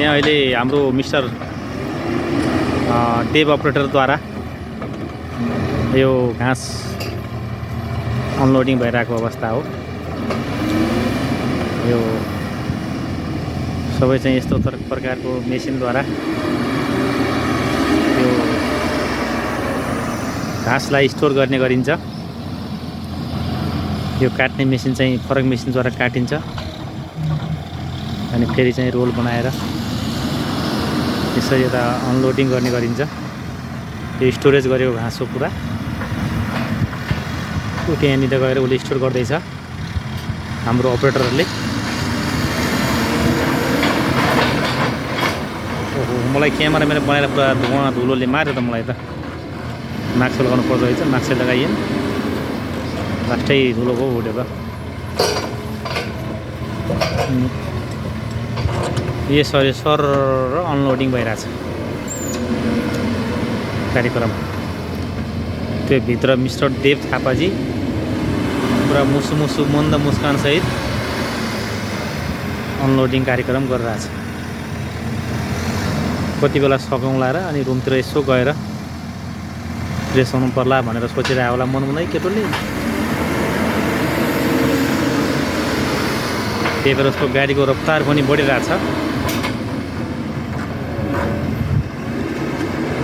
यहाँ अहिले हाम्रो मिस्टर देव अपरेटरद्वारा यो घाँस अनलोडिङ भइरहेको अवस्था हो। यो सबै चाहिँ यस्तो प्रकारको मेसिनद्वारा यो घाँसलाई स्टोर गर्ने गरिन्छ। यो काट्ने मेसिन चाहिँ फरक मेसिनद्वारा काटिन्छ अनि फेरि चाहिँ रोल बनाएर यसरी यता अनलोडिङ गर्ने गरिन्छ। यो स्टोरेज गरेको घाँस हो पुरा, त्यहाँनिर गएर उसले स्टोर गर्दैछ हाम्रो अपरेटरले। ओहो, मलाई क्यामेराम्यान बनाएर पुरा धुलोले मार्यो त मलाई त। मास्क लगाउनु पर्दो रहेछ, मास्क लगाइएन, लास्टै धुलो भयो उठेर। यसरी सर अनलोडिङ भइरहेछ कार्यक्रम। त्यो भित्र मिस्टर देव थापाजी पुरा मुसु मन्द मुस्कानसहित अनलोडिङ कार्यक्रम गरिरहेछ। कति बेला सकौँला र अनि रुमतिर यसो गएर फ्रेस हुनु पर्ला भनेर सोचिरहेको होला मनमुनै केटोले। त्यही भएर उसको गाडीको रफ्तार पनि बढिरहेछ।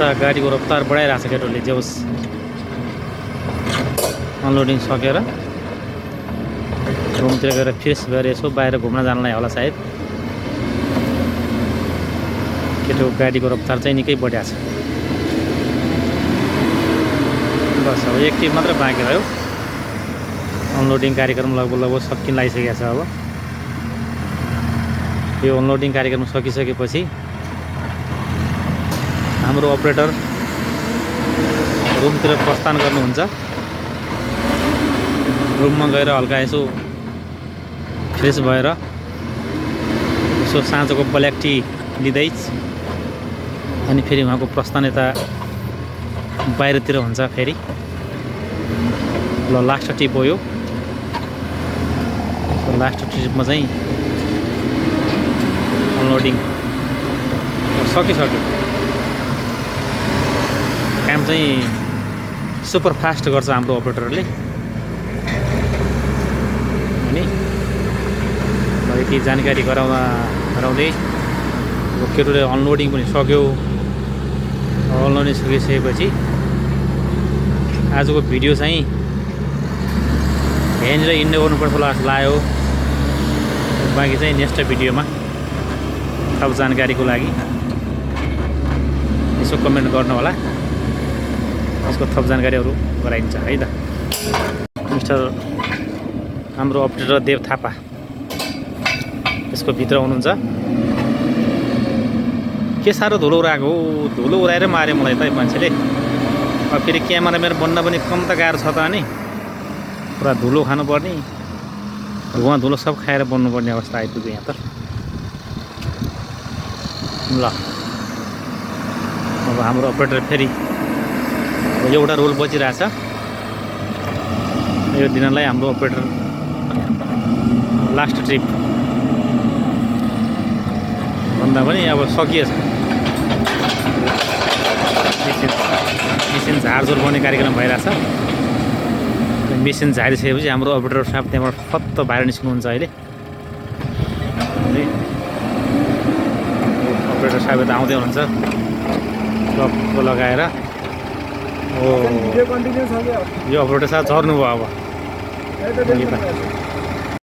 गाडीको रफ्तार बढाइरहेछ केटोले। जे होस् अनलोडिङ सकेर रुमतिर गएर फ्रेस भएर यसो बाहिर घुम्न जानलाई होला सायद। केटो गाडीको रफ्तार चाहिँ निकै बढिया छ। बस अब एक टिम मात्र बाँकी रह्यो। अनलोडिङ कार्यक्रम लगभग सकिन लागिसकेको छ। अब यो अनलोडिङ कार्यक्रम सकिसकेपछि हाम्रो अपरेटर रुमतिर प्रस्थान गर्नुहुन्छ। रुममा गएर हल्का यसो फ्रेस भएर यसो साँझको ब्ल्याक टी लिँदै अनि फेरि उहाँको प्रस्थान यता बाहिरतिर हुन्छ। फेरि ल लास्ट ट्रिप हो यो। लास्ट ट्रिपमा चाहिँ अनलोडिङ सकिसक्यो। काम चाहिँ सुपर फास्ट गर्छ हाम्रो अपरेटरले। अनि यति जानकारी गराउँदै केटोले अनलोडिङ पनि सक्यो। अनलोडिङ सकिसकेपछि आजको भिडियो चाहिँ यहाँनिर इन्ड गर्नुपर्छ होला जस्तो लाग्यो। बाँकी चाहिँ नेक्स्ट भिडियोमा थप जानकारीको लागि यसो कमेन्ट गर्नु होला। यसको थप जानकारीहरू गराइन्छ है त। मिस्टर हाम्रो अपरेटर देव थापा यसको भित्र हुनुहुन्छ। के साह्रो धुलो उडाएको हो, धुलो उडाएर माऱ्यो मलाई त मान्छेले। अब फेरि क्यामेराम्यान बन्न पनि कम त गाह्रो छ त। अनि पुरा धुलो खानुपर्ने, धुवा धुलो सब खाएर बन्नुपर्ने अवस्था आइपुग्यो यहाँ त। ल अब हाम्रो अपरेटर फेरि एउटा रोल बचिरहेछ। यो दिनलाई हाम्रो अपरेटर लास्ट ट्रिप भन्दा पनि अब सकिएछ। मेसिन झारझोर गर्ने कार्यक्रम भइरहेछ। मेसिन झारिसकेपछि हाम्रो अपरेटर साहब त्यहाँबाट फत्त बाहिर निस्किनुहुन्छ अहिले। अपरेटर साहब त आउँदै हुनुहुन्छ क्लबको लगाएर। यो अपरेटर साहब झर्नु भयो अब।